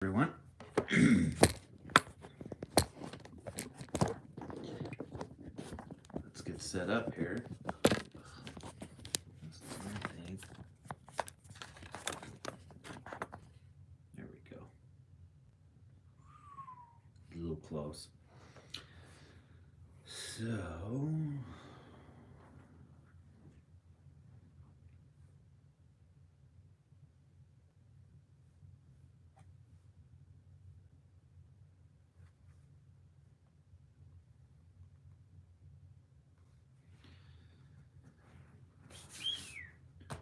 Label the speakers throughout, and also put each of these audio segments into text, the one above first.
Speaker 1: Everyone. Let's get set up here. That's the right thing. There we go. A little close. So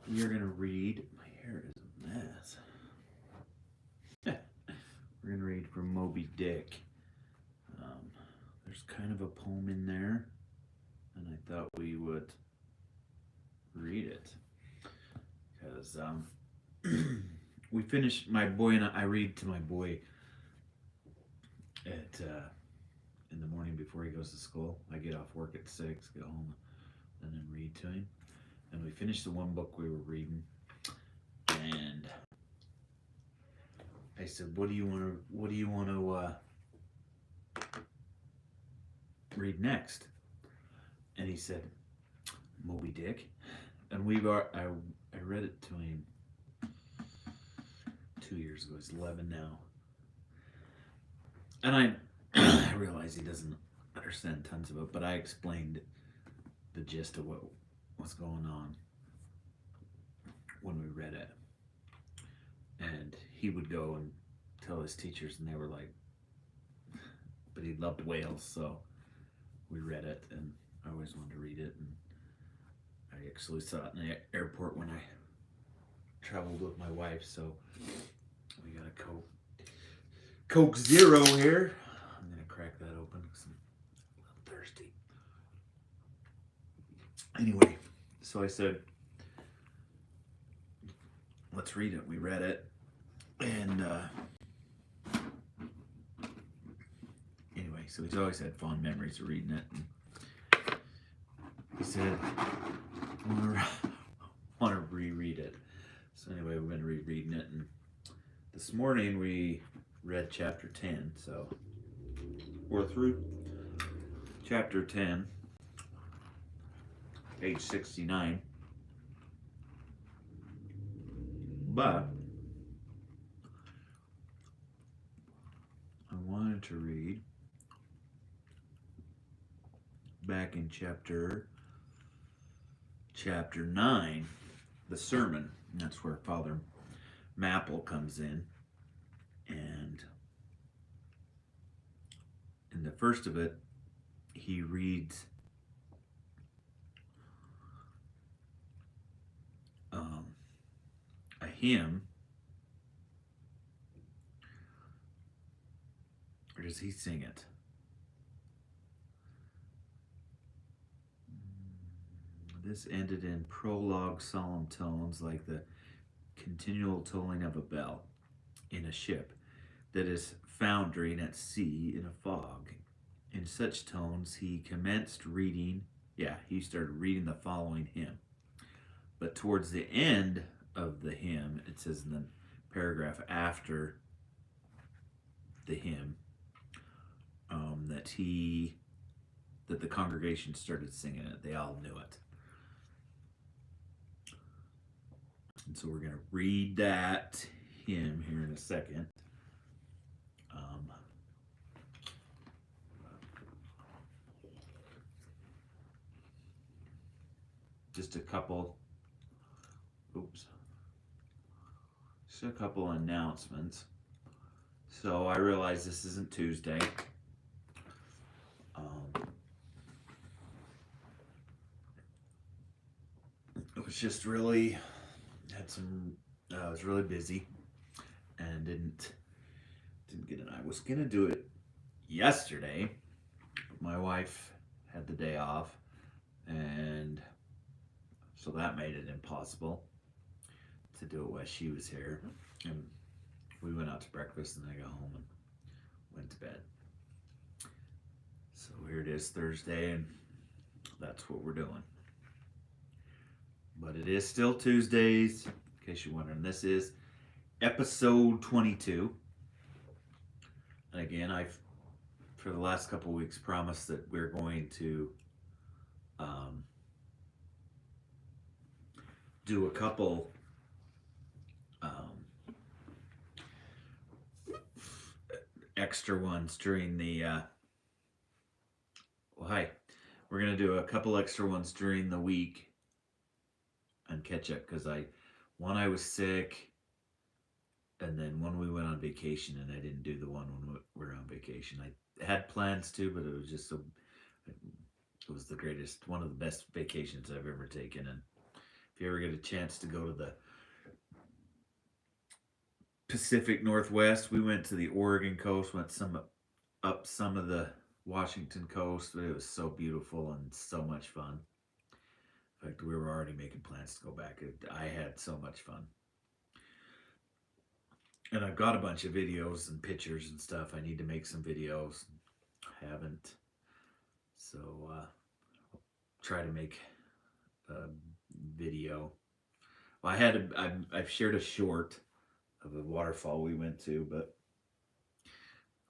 Speaker 1: we are going to read. My hair is a mess. We're going to read from Moby Dick. There's kind of a poem in there, and I thought we would read it because we finished. My boy and I read to my boy at in the morning before he goes to school. I get off work at 6, go home, and then read to him. And we finished the one book we were reading, and I said, "What do you want to read next?" And he said, "Moby Dick." And I read it to him 2 years ago. He's 11 now, and I realize he doesn't understand tons of it, but I explained the gist of what was going on when we read it. And he would go and tell his teachers, and they were like, but he loved whales, so we read it, and I always wanted to read it. And I actually saw it in the airport when I traveled with my wife, so we got a Coke Zero here. I'm gonna crack that open because I'm a little thirsty. Anyway, so I said, let's read it. We read it, and anyway, so he's always had fond memories of reading it. And he said, I want to reread it. So anyway, we're going to be reading it, and this morning we read chapter 10, so we're through chapter 10, page 69. But I wanted to read back in chapter 9, the sermon. And that's where Father Mapple comes in. And in the first of it, he reads a hymn. Or does he sing it? This ended in prologue solemn tones like the continual tolling of a bell in a ship that is foundering at sea in a fog. In such tones he commenced reading. He started reading the following hymn. But towards the end of the hymn, it says in the paragraph after the hymn, that the congregation started singing it. They all knew it. And so we're going to read that hymn here in a second. Just a couple announcements. So I realize this isn't Tuesday. It was just really I was really busy and didn't get it. I was gonna do it yesterday, but my wife had the day off, and so that made it impossible to do it while she was here. And we went out to breakfast, and I got home and went to bed. So here it is, Thursday, and that's what we're doing. But it is still Tuesdays, in case you're wondering. This is episode 22. And again, I've for the last couple of weeks promised that we're going to um, do a couple um, extra ones during the well, hi. We're gonna do a couple extra ones during the week and catch up because I was sick, and then one we went on vacation, and I didn't do the one when we were on vacation. I had plans to, but it was just so. It was the greatest, one of the best vacations I've ever taken. And if you ever get a chance to go to the Pacific Northwest, we went to the Oregon coast, went some up some of the Washington coast. It was so beautiful and so much fun. In fact, we were already making plans to go back. I had so much fun. And I've got a bunch of videos and pictures and stuff. I need to make some videos. I haven't. So, try to make a video. Well, I've shared a short of a waterfall we went to, but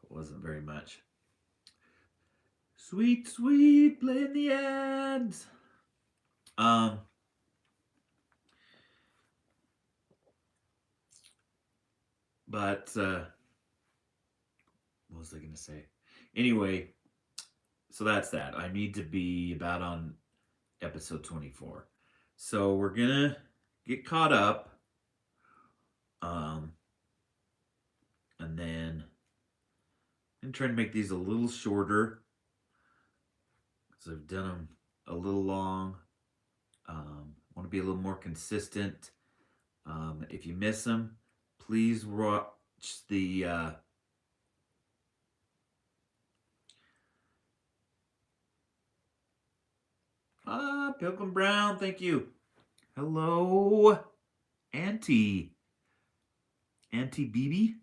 Speaker 1: it wasn't very much. Sweet, sweet, playing the ads. But what was I gonna say? Anyway, so that's that. I need to be about on episode 24. So we're gonna get caught up. And then I'm trying to make these a little shorter because I've done them a little long. Want to be a little more consistent. If you miss them, please watch the Pilgrim Brown, thank you. Hello, Auntie BB.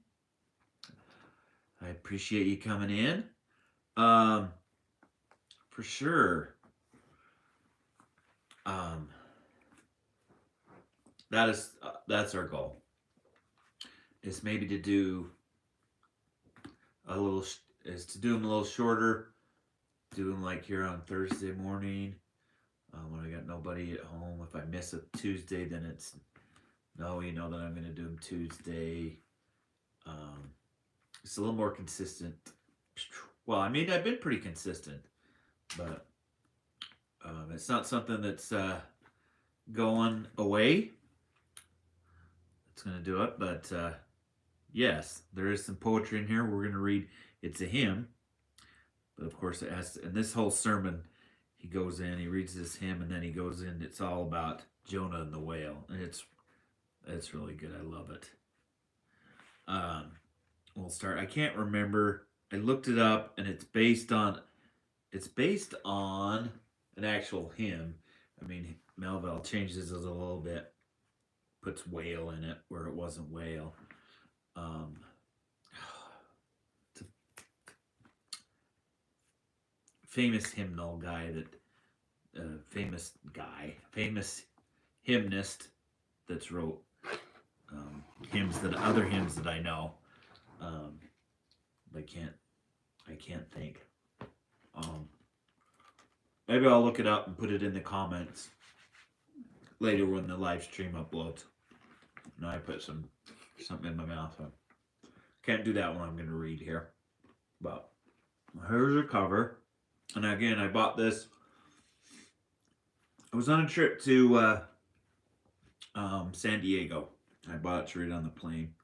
Speaker 1: I appreciate you coming in. For sure. That's our goal. Is maybe to do them a little shorter. Do them like here on Thursday morning when I got nobody at home. If I miss a Tuesday, then it's no, you know that I'm going to do them Tuesday. It's a little more consistent. Well, I mean, I've been pretty consistent, but it's not something that's going away. It's going to do it, but yes, there is some poetry in here. We're going to read. It's a hymn, but of course it has. And this whole sermon, he goes in, he reads this hymn, and then he goes in. It's all about Jonah and the whale, and it's really good. I love it. We'll start. I can't remember. I looked it up, and it's based on an actual hymn. I mean, Melville changes it a little bit, puts whale in it where it wasn't whale. It's a famous hymnal guy famous hymnist that's wrote other hymns that I know. I can't think. Maybe I'll look it up and put it in the comments later when the live stream uploads. No, I put something in my mouth. So can't do that when I'm going to read here. But here's the cover. And again, I bought this. I was on a trip to San Diego. I bought it to read on the plane.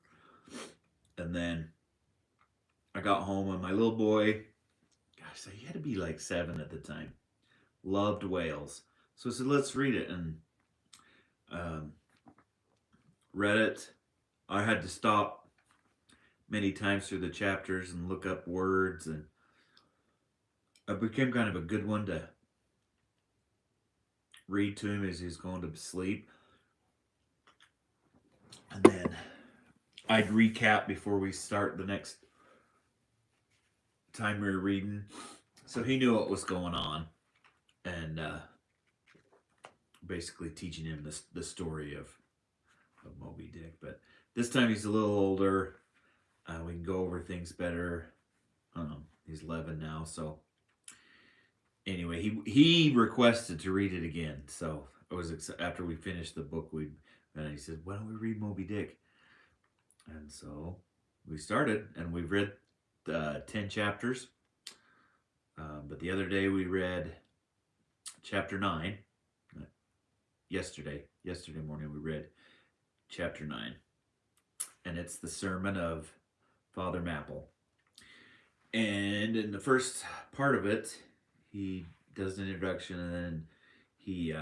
Speaker 1: And then I got home and my little boy, gosh, he had to be like 7 at the time, loved whales. So I said, let's read it. And read it. I had to stop many times through the chapters and look up words, and it became kind of a good one to read to him as he's going to sleep. And then I'd recap before we start the next time we were reading, so he knew what was going on, and basically teaching him the story of Moby Dick. But this time he's a little older. We can go over things better. He's 11 now, so anyway, he requested to read it again. So I was after we finished the book, and he said, "Why don't we read Moby Dick?" And so we started, and we've read 10 chapters. But the other day we read chapter 9. Yesterday morning we read chapter 9, and it's the sermon of Father Mapple. And in the first part of it, he does an introduction, and then he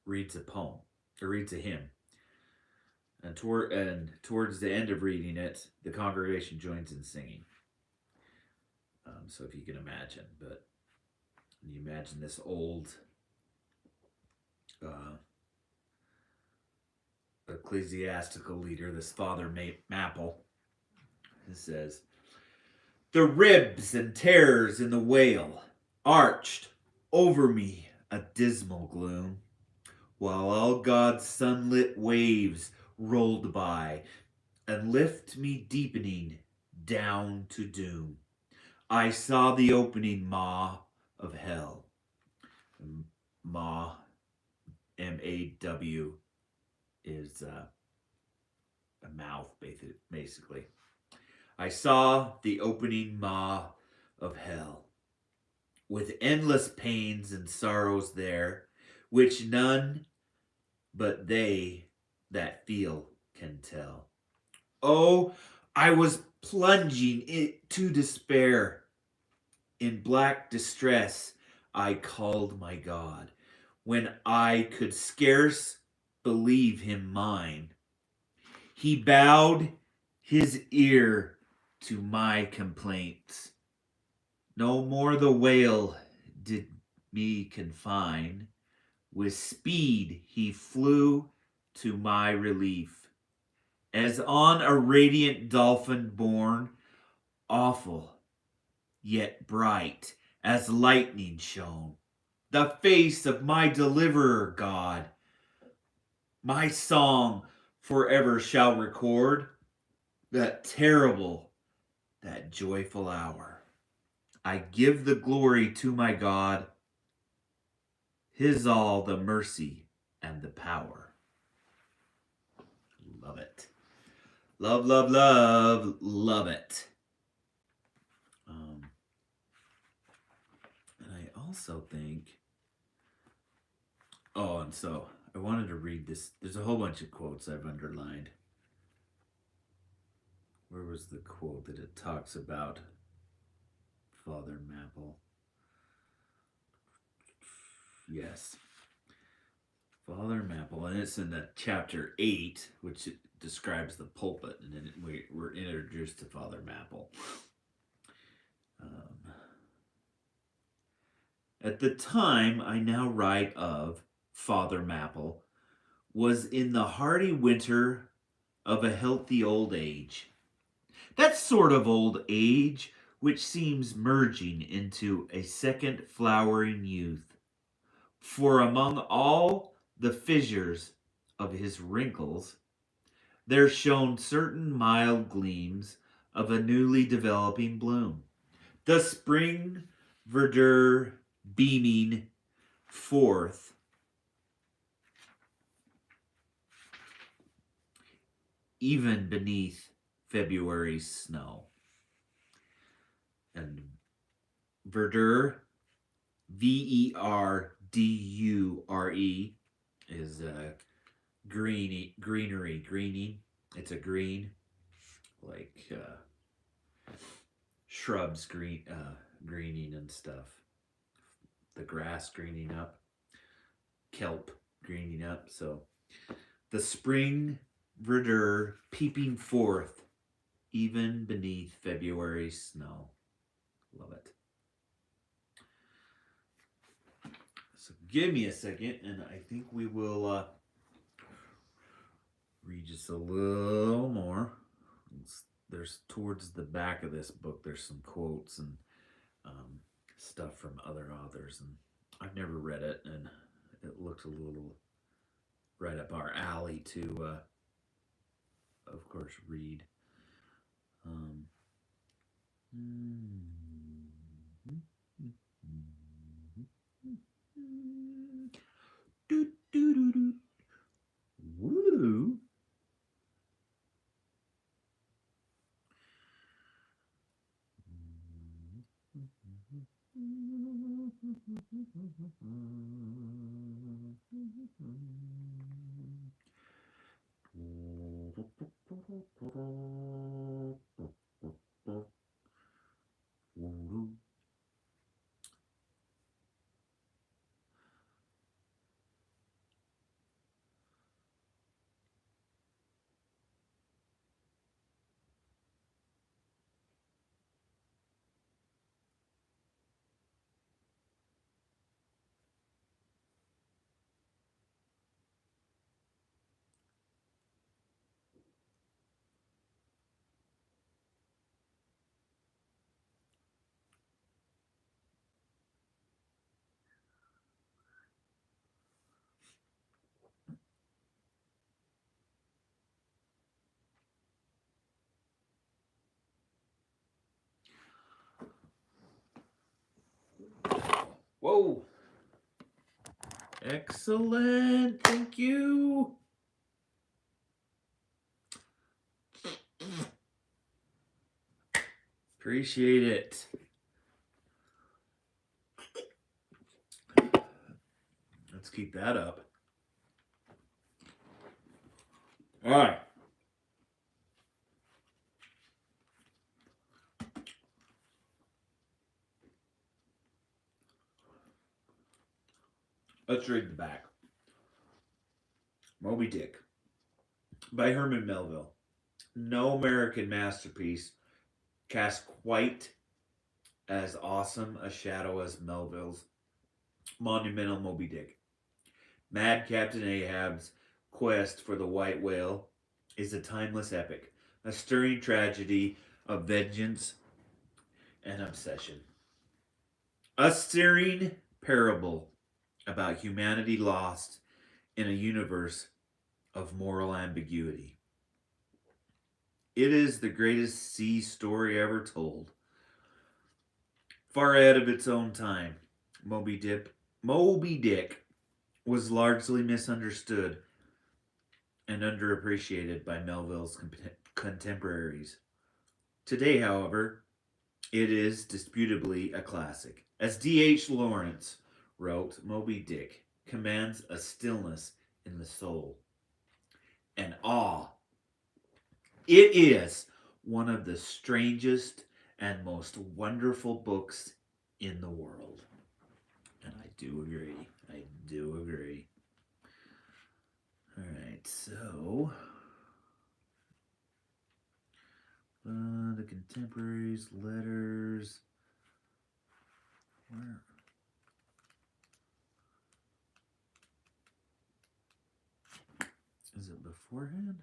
Speaker 1: reads a poem, or reads a hymn. And towards the end of reading it, the congregation joins in singing. So if you can imagine, but you imagine this old ecclesiastical leader, this Father Mapple, it says, "The ribs and tears in the whale arched over me a dismal gloom, while all God's sunlit waves rolled by and lift me deepening down to doom. I saw the opening maw of hell." Maw, M-A-W, is a mouth, basically. "I saw the opening maw of hell, with endless pains and sorrows there, which none but they that feel can tell. Oh, I was plunging it to despair. In black distress I called my God, when I could scarce believe him mine. He bowed his ear to my complaints. No more the whale did me confine. With speed he flew to my relief, as on a radiant dolphin borne, awful, yet bright as lightning shone, the face of my deliverer God. My song forever shall record that terrible, that joyful hour. I give the glory to my God, his all the mercy and the power." Love it. Love, love, love, love it. And I also think, and so I wanted to read this. There's a whole bunch of quotes I've underlined. Where was the quote that it talks about Father Mapple? Yes. Father Mapple, and it's in the chapter 8, which describes the pulpit, and then we're introduced to Father Mapple. At the time I now write of, Father Mapple was in the hardy winter of a healthy old age. That sort of old age which seems merging into a second flowering youth. For among all the fissures of his wrinkles, there shone certain mild gleams of a newly developing bloom. The spring verdure beaming forth even beneath February's snow. And verdure, Verdure, is greening. It's a green, like shrubs greening and stuff. The grass greening up, kelp greening up. So the spring verdure peeping forth even beneath February's snow. Love it. So give me a second, and I think we will read just a little more. There's towards the back of this book, there's some quotes and stuff from other authors, and I've never read it, and it looks a little right up our alley to, of course, read. Do, do, do, do. Woo. Whoa. Excellent. Thank you. Appreciate it. Let's keep that up. All right. Let's read the back. Moby Dick by Herman Melville. No American masterpiece cast quite as awesome a shadow as Melville's monumental Moby Dick. Mad Captain Ahab's quest for the white whale is a timeless epic, a stirring tragedy of vengeance and obsession. A stirring parable about humanity lost in a universe of moral ambiguity. It is the greatest sea story ever told. Far ahead of its own time, Moby Dick was largely misunderstood and underappreciated by Melville's contemporaries. Today, however, it is disputably a classic. As D.H. Lawrence wrote, Moby Dick commands a stillness in the soul, an awe. It is one of the strangest and most wonderful books in the world. And I do agree. I do agree. All right, so the contemporaries, letters. Where? Is it beforehand?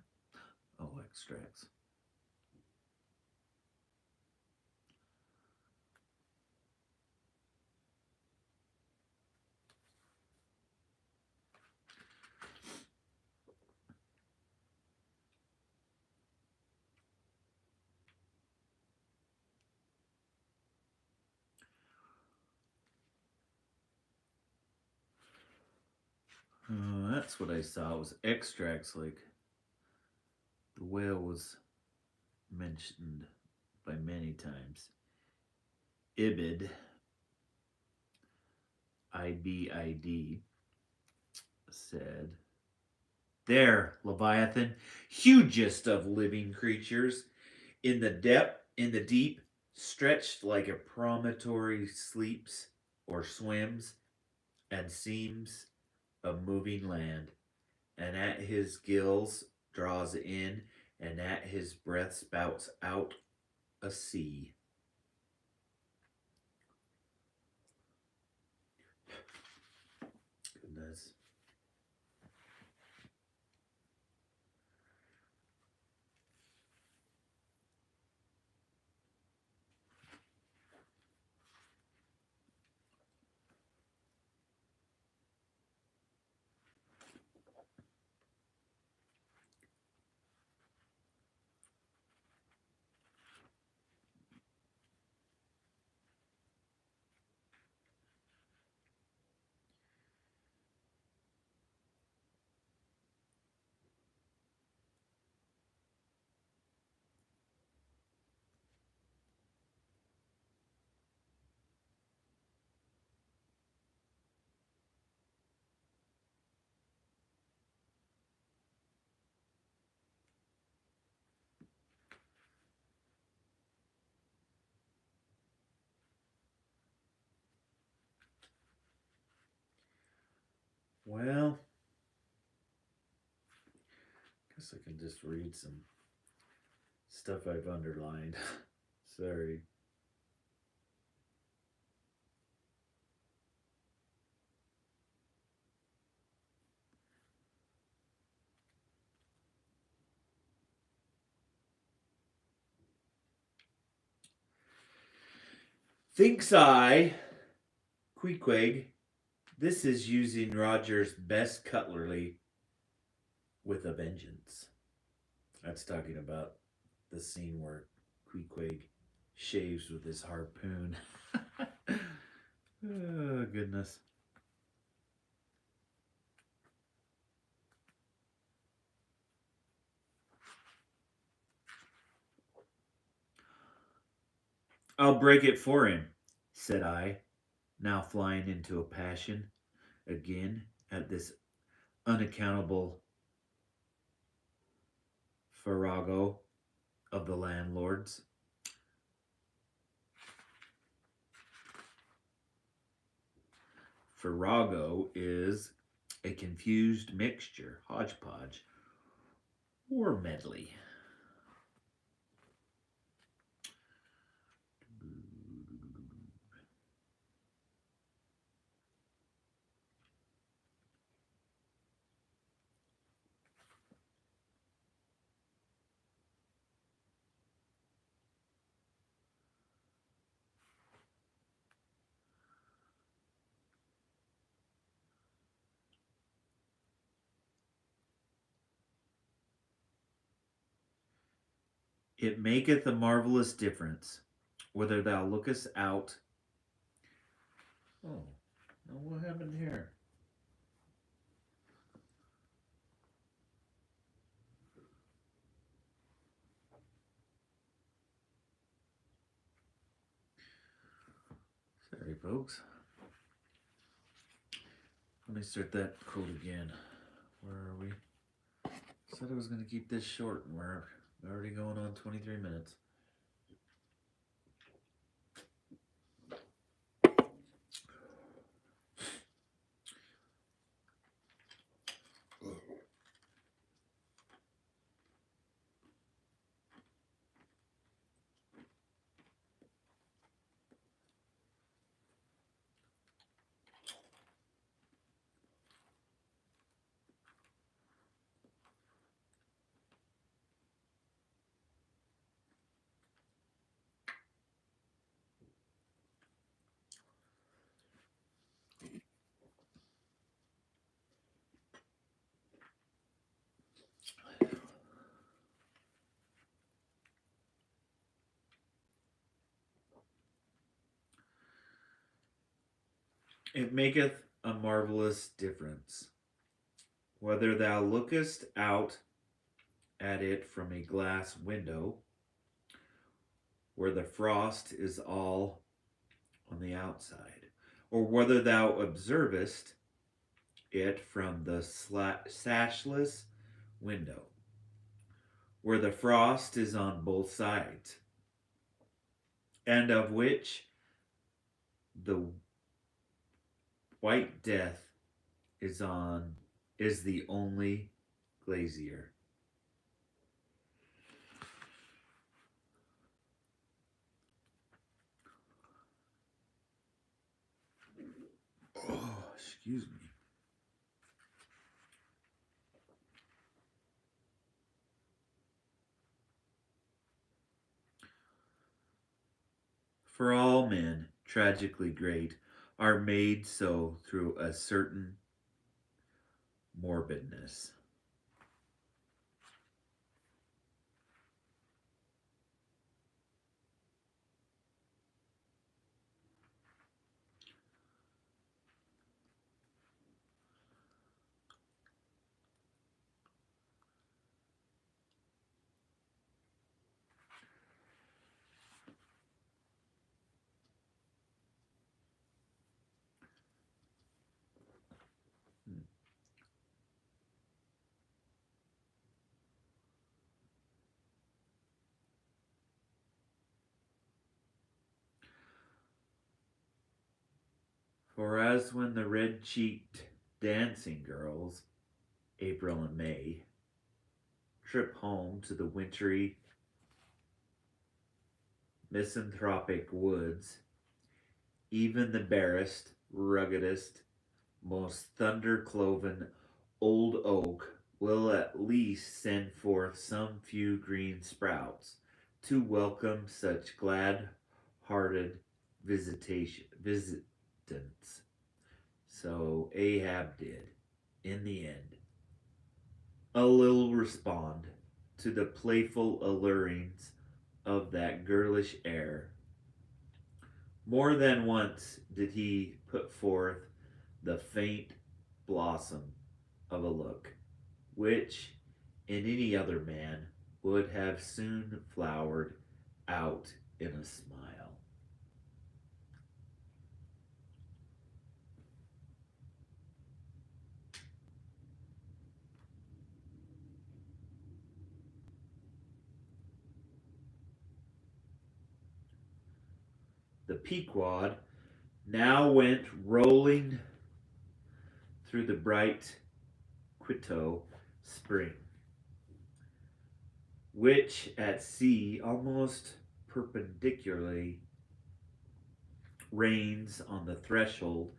Speaker 1: Oh, extracts. That's what I saw. It was extracts, like the whale was mentioned by many times. Ibid, IBID, said, "There, Leviathan, hugest of living creatures, in the deep, stretched like a promontory sleeps or swims, and seems a moving land, and at his gills draws in, and at his breath spouts out a sea." Goodness. Well, guess I can just read some stuff I've underlined. Sorry. Thinks I, Queequeg, this is using Roger's best cutlery with a vengeance. That's talking about the scene where Queequeg shaves with his harpoon. Oh, goodness. I'll break it for him, said I, now flying into a passion again at this unaccountable farrago of the landlords. Farrago is a confused mixture, hodgepodge, or medley. It maketh a marvelous difference whether thou lookest out. Oh, now what happened here? Sorry, folks. Let me start that quote again. Where are we? Said I was going to keep this short, and we're already going on 23 minutes. It maketh a marvelous difference whether thou lookest out at it from a glass window, where the frost is all on the outside, or whether thou observest it from the sashless window, where the frost is on both sides, and of which the white death is the only glazier. Oh, excuse me. For all men, tragically great, are made so through a certain morbidness. For as when the red cheeked dancing girls, April and May, trip home to the wintry, misanthropic woods. Even the barest, ruggedest, most thunder cloven old oak will at least send forth some few green sprouts to welcome such glad hearted visitants. So Ahab did, in the end, a little respond to the playful allurings of that girlish air. More than once did he put forth the faint blossom of a look, which in any other man would have soon flowered out in a smile. The Pequod now went rolling through the bright Quito spring, which at sea almost perpendicularly reigns on the threshold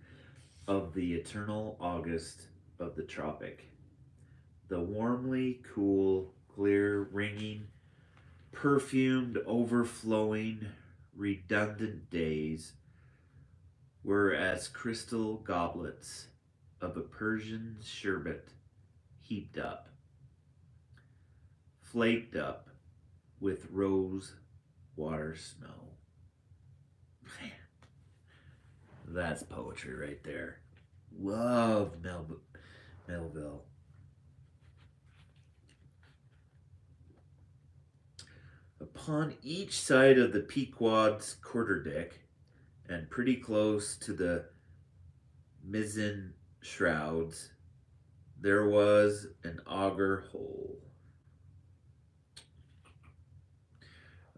Speaker 1: of the eternal August of the tropic. The warmly cool, clear, ringing, perfumed, overflowing, redundant days were as crystal goblets of a Persian sherbet heaped up, flaked up with rose water snow. That's poetry right there. Love Melville. Upon each side of the Pequod's quarterdeck, and pretty close to the mizzen shrouds, there was an auger hole.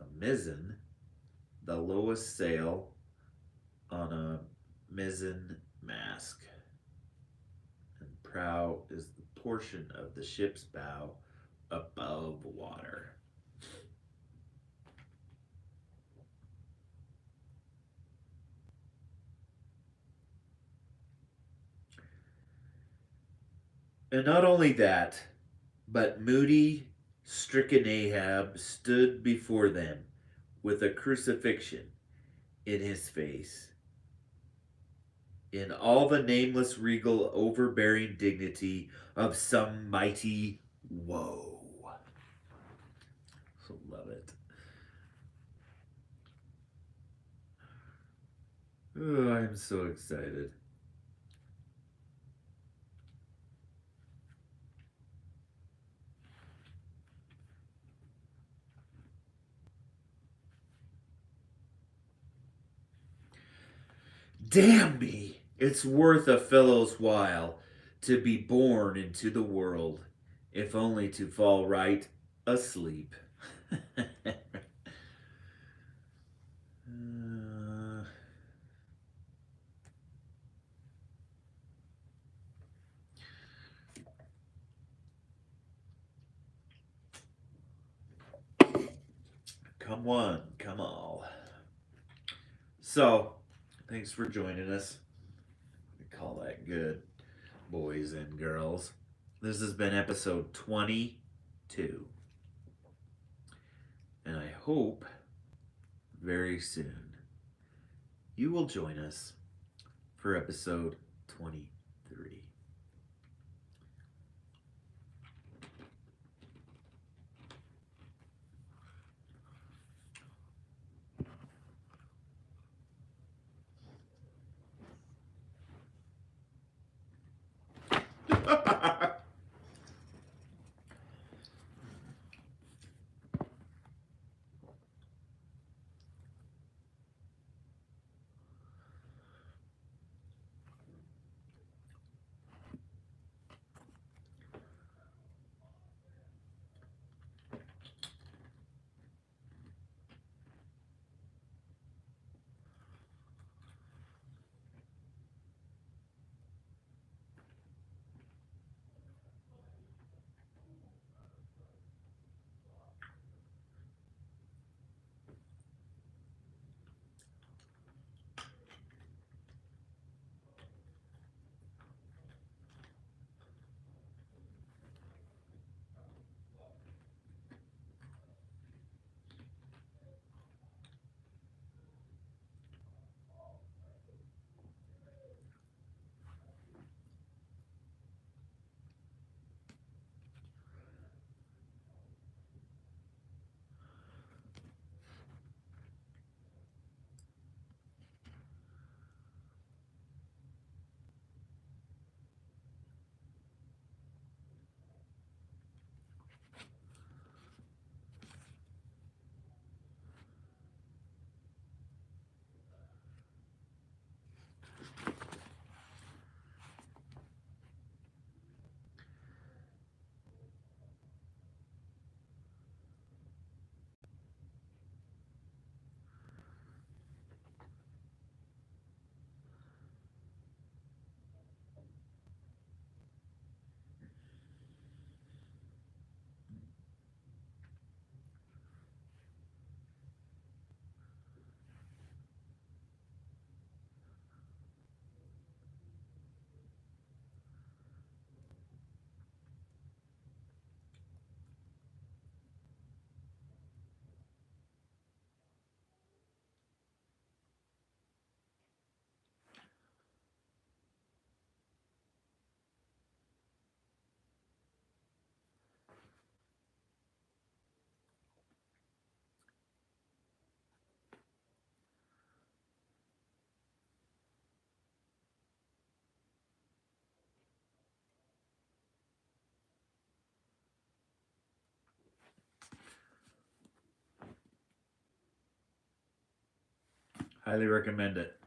Speaker 1: A mizzen, the lowest sail on a mizzen mast, and prow is the portion of the ship's bow above water. And not only that, but moody, stricken Ahab stood before them with a crucifixion in his face, in all the nameless, regal, overbearing dignity of some mighty woe. So love it. Oh, I'm so excited. Damn me! It's worth a fellow's while to be born into the world, if only to fall right asleep. Come one, come all. So, thanks for joining us. We call that good, boys and girls. This has been episode 22. And I hope very soon you will join us for episode 23. Highly recommend it.